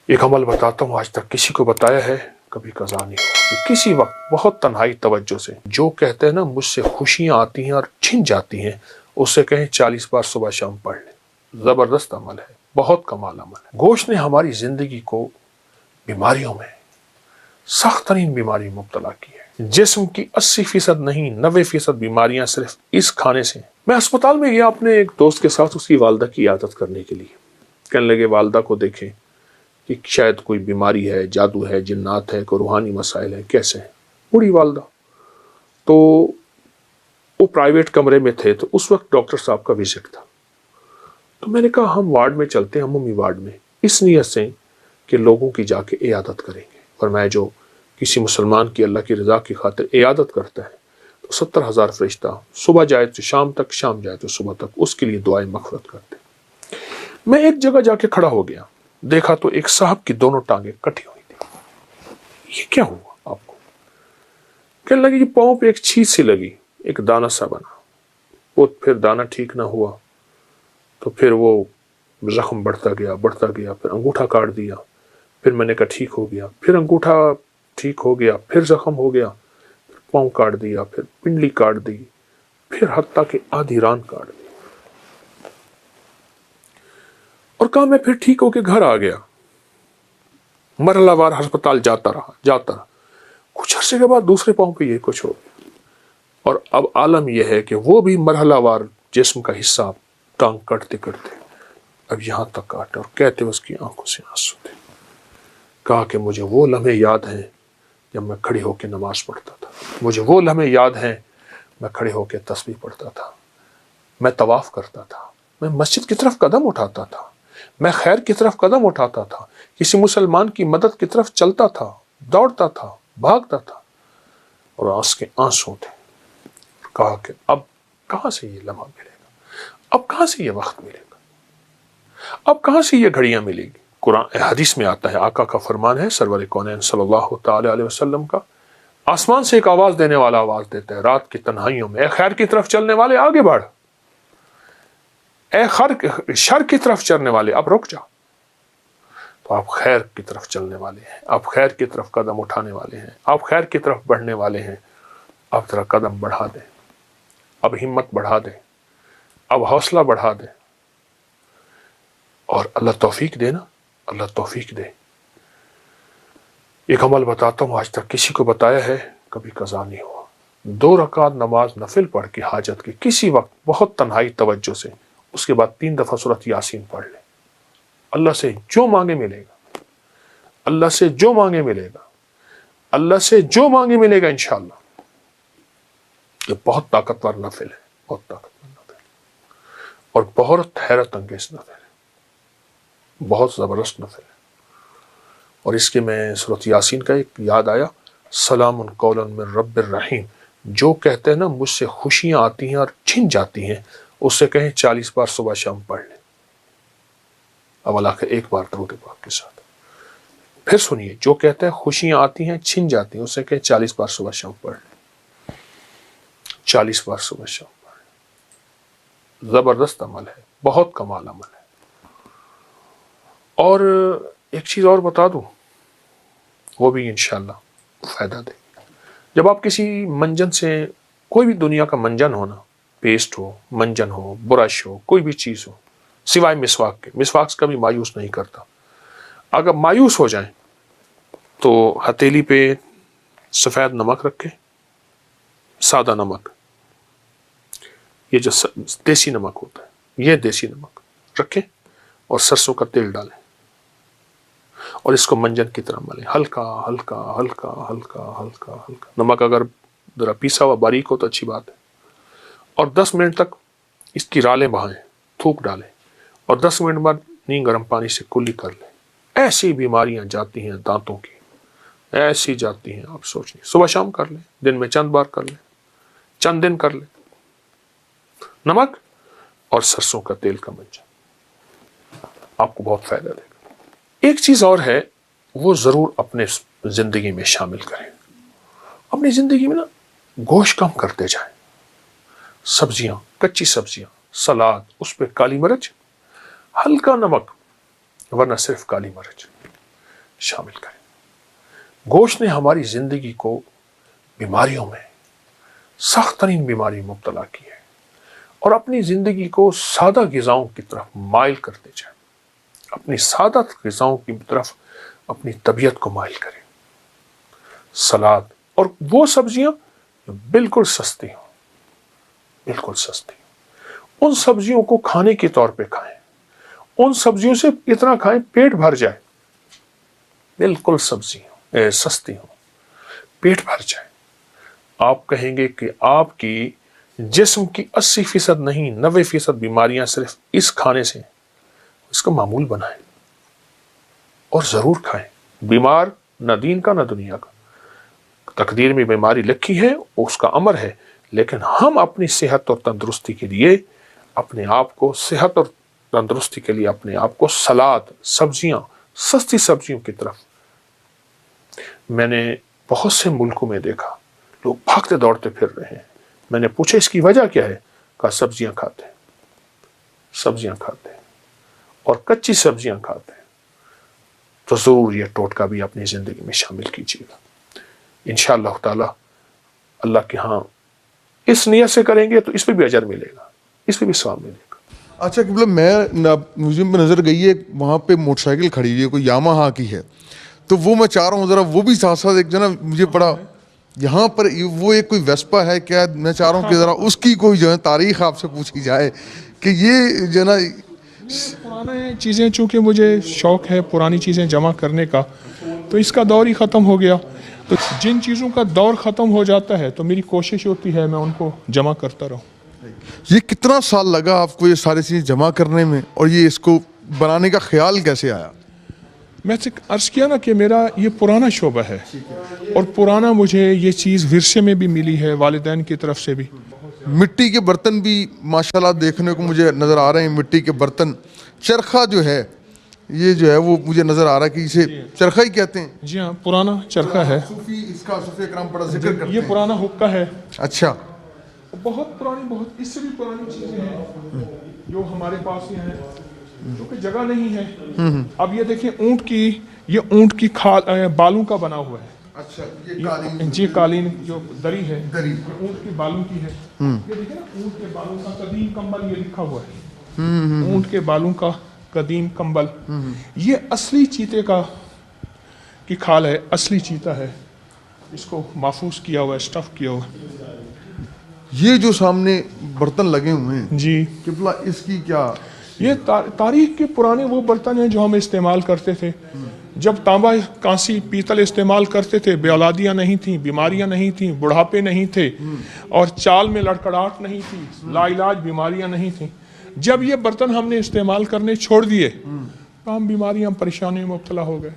ایک عمل بتاتا ہوں، آج تک کسی کو بتایا ہے، کبھی قضا نہیں ہوا. کسی وقت بہت تنہائی توجہ سے جو کہتے ہیں نا مجھ سے خوشیاں آتی ہیں اور چھن جاتی ہیں، اس سے کہیں 40 بار صبح شام پڑھ لیں. زبردست عمل ہے، بہت کمال عمل ہے. گوشت نے ہماری زندگی کو بیماریوں میں، سخت ترین بیماری مبتلا کی ہے. جسم کی 80% نہیں 90% بیماریاں صرف اس کھانے سے ہیں. میں اسپتال میں گیا اپنے ایک دوست کے ساتھ اس کی والدہ کی عیادت کرنے کے لیے. کہنے لگے والدہ کو دیکھیں کہ شاید کوئی بیماری ہے، جادو ہے، جنات ہے، کوئی روحانی مسائل ہے. کیسے ہیں؟ بوڑھی والدہ. تو وہ پرائیویٹ کمرے میں تھے، تو اس وقت ڈاکٹر صاحب کا وزٹ تھا. تو میں نے کہا ہم وارڈ میں چلتے ہیں، عمومی وارڈ میں، اس نیت سے کہ لوگوں کی جا کے عیادت کریں گے. فرمایا جو کسی مسلمان کی اللہ کی رضا کی خاطر عیادت کرتا ہے تو 70,000 فرشتہ صبح جائے تو شام تک، شام جائے تو صبح تک اس کے لیے دعائیں مغفرت کرتے. میں ایک جگہ جا کے کھڑا ہو گیا، دیکھا تو ایک صاحب کی دونوں ٹانگیں کٹی ہوئی تھی. یہ کیا ہوا آپ کو؟ کہنے لگے کہ پاؤں پہ ایک چھید سی لگی، ایک دانہ سا بنا. وہ پھر دانہ ٹھیک نہ ہوا تو پھر وہ زخم بڑھتا گیا بڑھتا گیا. پھر انگوٹھا کاٹ دیا، پھر میں نے کہا ٹھیک ہو گیا. پھر انگوٹھا ٹھیک ہو گیا، پھر زخم ہو گیا، پھر پاؤں کاٹ دیا، پھر پنڈلی کاٹ دی، پھر حتیٰ کہ آدھی ران کاٹ دی. اور کہا میں پھر ٹھیک ہو کے گھر آ گیا. مرحلہ وار ہسپتال جاتا رہا. کچھ عرصے کے بعد دوسرے پاؤں پہ یہ کچھ ہو گیا. اور اب عالم یہ ہے کہ وہ بھی مرحلہ وار جسم کا حصہ ٹانگ کٹتے کٹتے اب یہاں تک کاٹے، اور کہتے اس کی آنکھوں سے آنسو تھے. کہا کہ مجھے وہ لمحے یاد ہیں جب میں کھڑی ہو کے نماز پڑھتا تھا. مجھے وہ لمحے یاد ہیں میں کھڑے ہو کے تسبیح پڑھتا تھا، میں طواف کرتا تھا، میں مسجد کی طرف قدم اٹھاتا تھا، میں خیر کی طرف قدم اٹھاتا تھا، کسی مسلمان کی مدد کی طرف چلتا تھا، دوڑتا تھا، بھاگتا تھا، اور آنکھ کے آنسو تھے. کہا کہ اب کہاں سے یہ لمحہ ملے گا، اب کہاں سے یہ وقت ملے گا، اب کہاں سے یہ گھڑیاں ملے گی. قرآن حدیث میں آتا ہے، آقا کا فرمان ہے سرور کونین صلی اللہ تعالی علیہ وسلم کا، آسمان سے ایک آواز دینے والا آواز دیتا ہے رات کی تنہائیوں میں، اے خیر کی طرف چلنے والے آگے بڑھ، اے شر کی طرف چلنے والے اب رک جا. تو آپ خیر کی طرف چلنے والے ہیں، آپ خیر کی طرف قدم اٹھانے والے ہیں، آپ خیر کی طرف بڑھنے والے ہیں. اب ذرا قدم بڑھا دیں، اب ہمت بڑھا دیں، اب حوصلہ بڑھا دیں، اور اللہ توفیق دے نا، اللہ توفیق دے. ایک عمل بتاتا ہوں، آج تک کسی کو بتایا ہے، کبھی قضا نہیں ہوا. 2 رکعت نماز نفل پڑھ کے حاجت کی کسی وقت بہت تنہائی توجہ سے، اس کے بعد 3 دفعہ سورۃ یاسین پڑھ لیں. اللہ سے جو مانگے ملے گا، اللہ سے جو مانگے ملے گا، اللہ سے جو مانگے ملے گا انشاءاللہ. یہ بہت طاقتور نفل ہے، بہت طاقتور نفل ہے، اور بہت حیرت انگیز نفل ہے، بہت زبردست نفل ہے. اور اس کے میں سورۃ یاسین کا ایک یاد آیا، سلام قولا من رب الرحیم. جو کہتے ہیں نا مجھ سے خوشیاں آتی ہیں اور چھن جاتی ہیں، اس سے کہیں 40 بار صبح شام پڑھ لیں. اب اللہ کے ایک بار درود پاک کے ساتھ پھر سنیے، جو کہتے ہیں خوشیاں آتی ہیں چھن جاتی ہیں، اس سے کہیں 40 بار صبح شام پڑھ لیں. 40 بار صبح شام پڑھ لیں. زبردست عمل ہے، بہت کمال عمل ہے. اور ایک چیز اور بتا دوں، وہ بھی انشاءاللہ فائدہ دے. جب آپ کسی منجن سے، کوئی بھی دنیا کا منجن ہونا، پیسٹ ہو، منجن ہو، برش ہو، کوئی بھی چیز ہو، سوائے مسواک کے، مسواک سے کبھی مایوس نہیں کرتا. اگر مایوس ہو جائیں تو ہتھیلی پہ سفید نمک رکھیں، سادہ نمک، یہ جو دیسی نمک ہوتا ہے، یہ دیسی نمک رکھیں، اور سرسوں کا تیل ڈالیں، اور اس کو منجن کی طرح ملیں، ہلکا ہلکا ہلکا ہلکا ہلکا ہلکا. نمک اگر ذرا پیسا ہوا باریک ہو تو اچھی بات ہے. اور 10 منٹ تک اس کی رالیں بہائیں، تھوک ڈالیں، اور 10 منٹ بعد نیم گرم پانی سے کلی کر لیں. ایسی بیماریاں جاتی ہیں دانتوں کی، ایسی جاتی ہیں آپ سوچ نہیں. صبح شام کر لیں، دن میں چند بار کر لیں، چند دن کر لیں. نمک اور سرسوں کا تیل کا منجن آپ کو بہت فائدہ دے گا. ایک چیز اور ہے، وہ ضرور اپنے زندگی میں شامل کریں. اپنی زندگی میں نا گوشت کم کرتے جائیں، سبزیاں، کچی سبزیاں، سلاد، اس پہ کالی مرچ، ہلکا نمک، ورنہ صرف کالی مرچ. شامل کریں۔ گوشت نے ہماری زندگی کو بیماریوں میں، سخت ترین بیماری مبتلا کی ہے، اور اپنی زندگی کو سادہ غذاؤں کی طرف مائل کرتے جائیں، اپنی سادہ غذاؤں کی طرف اپنی طبیعت کو مائل کریں۔ سلاد اور وہ سبزیاں جو بالکل سستی ہوں، بالکل سستی ہوں، ان سبزیوں کو کھانے کے طور پہ کھائیں، ان سبزیوں سے اتنا کھائیں پیٹ بھر جائے، بالکل سبزیاں سستی ہوں، پیٹ بھر جائے۔ آپ کہیں گے کہ آپ کی جسم کی 80% نہیں 90% بیماریاں صرف اس کھانے سے، اس کا معمول بنائیں اور ضرور کھائیں۔ بیمار نہ دین کا نہ دنیا کا، تقدیر میں بیماری لکھی ہے، اس کا امر ہے، لیکن ہم اپنی صحت اور تندرستی کے لیے اپنے آپ کو، صحت اور تندرستی کے لیے اپنے آپ کو سلاد، سبزیاں، سستی سبزیوں کی طرف۔ میں نے بہت سے ملکوں میں دیکھا لوگ بھاگتے دوڑتے پھر رہے ہیں، میں نے پوچھا اس کی وجہ کیا ہے؟ کہا سبزیاں کھاتے ہیں، سبزیاں کھاتے ہیں اور کچی سبزیاں کھاتے ہیں۔ تو ضرور یہ ٹوٹکا بھی اپنی زندگی میں شامل کیجیے گا انشاءاللہ تعالی۔ اللہ کے ہاں اس نیت سے کریں گے تو اس پہ بھی اجر ملے گا، اس پہ بھی ثواب ملے گا۔ اچھا مطلب مجھے نظر گئی ہے وہاں پہ موٹر سائیکل کھڑی ہوئی ہے، کوئی یاماہا کی ہے، تو وہ میں چاہ رہا ہوں ذرا وہ بھی ساتھ ساتھ ایک جو نا مجھے بڑا یہاں پر وہ ایک کوئی ویسپا ہے کیا، میں چاہ رہا ہوں کہ ذرا اس کی کوئی جو ہے تاریخ آپ سے پوچھی جائے کہ یہ جو ہے نا پرانے چیزیں، چونکہ مجھے شوق ہے پرانی چیزیں جمع کرنے کا، تو اس کا دور ہی ختم ہو گیا، تو جن چیزوں کا دور ختم ہو جاتا ہے تو میری کوشش ہوتی ہے میں ان کو جمع کرتا رہوں۔ یہ کتنا سال لگا آپ کو یہ ساری چیزیں جمع کرنے میں، اور یہ اس کو بنانے کا خیال کیسے آیا؟ میں سے عرض کیا نا کہ میرا یہ پرانا شعبہ ہے، اور پرانا مجھے یہ چیز ورثے میں بھی ملی ہے، والدین کی طرف سے بھی۔ مٹی کے برتن بھی ماشاءاللہ دیکھنے کو مجھے نظر آ رہے ہیں، مٹی کے برتن، چرخہ جو ہے یہ جو ہے وہ مجھے نظر آ رہا ہے کہ اسے چرخہ ہی کہتے ہیں۔ جی ہاں، پرانا چرخہ ہے، صوفی اس کا صوفی اکرام بڑا ذکر کرتے یہ ہیں۔ پرانا حقہ ہے، اچھا، بہت پرانی، بہت اس سے بھی پرانی چیزیں ہیں جو ہمارے پاس ہی ہیں، کیونکہ جگہ نہیں ہے۔ اب یہ دیکھیں اونٹ کی کھال بالوں کا بنا ہوا ہے۔ اچھا، یہ قالین، جی قالین جو دری ہے دری، یہ اونٹ کے بالوں کی ہے۔ یہ دیکھیں نا اونٹ کے بالوں کا قدیم کمبل، یہ لکھا ہوا ہے اونٹ کے بالوں کا قدیم کمبل۔ یہ اصلی چیتے کی کھال ہے، اصلی چیتا ہے، اس کو محفوظ کیا ہوا ہے، اسٹف کیا ہوا ہے۔ یہ جو سامنے برتن لگے ہوئے ہیں جی، قبلہ، اس کی کیا؟ یہ تاریخ کے پرانے وہ برتن ہیں جو ہم استعمال کرتے تھے جب تانبا، کانسی، پیتل استعمال کرتے تھے، بے اولادیاں نہیں تھیں، بیماریاں نہیں تھیں، بڑھاپے نہیں تھے، اور چال میں لڑکڑاہٹ نہیں تھی، لا علاج بیماریاں نہیں تھیں۔ جب یہ برتن ہم نے استعمال کرنے چھوڑ دیے تو ہم بیماریاں، پریشانیوں میں مبتلا ہو گئے۔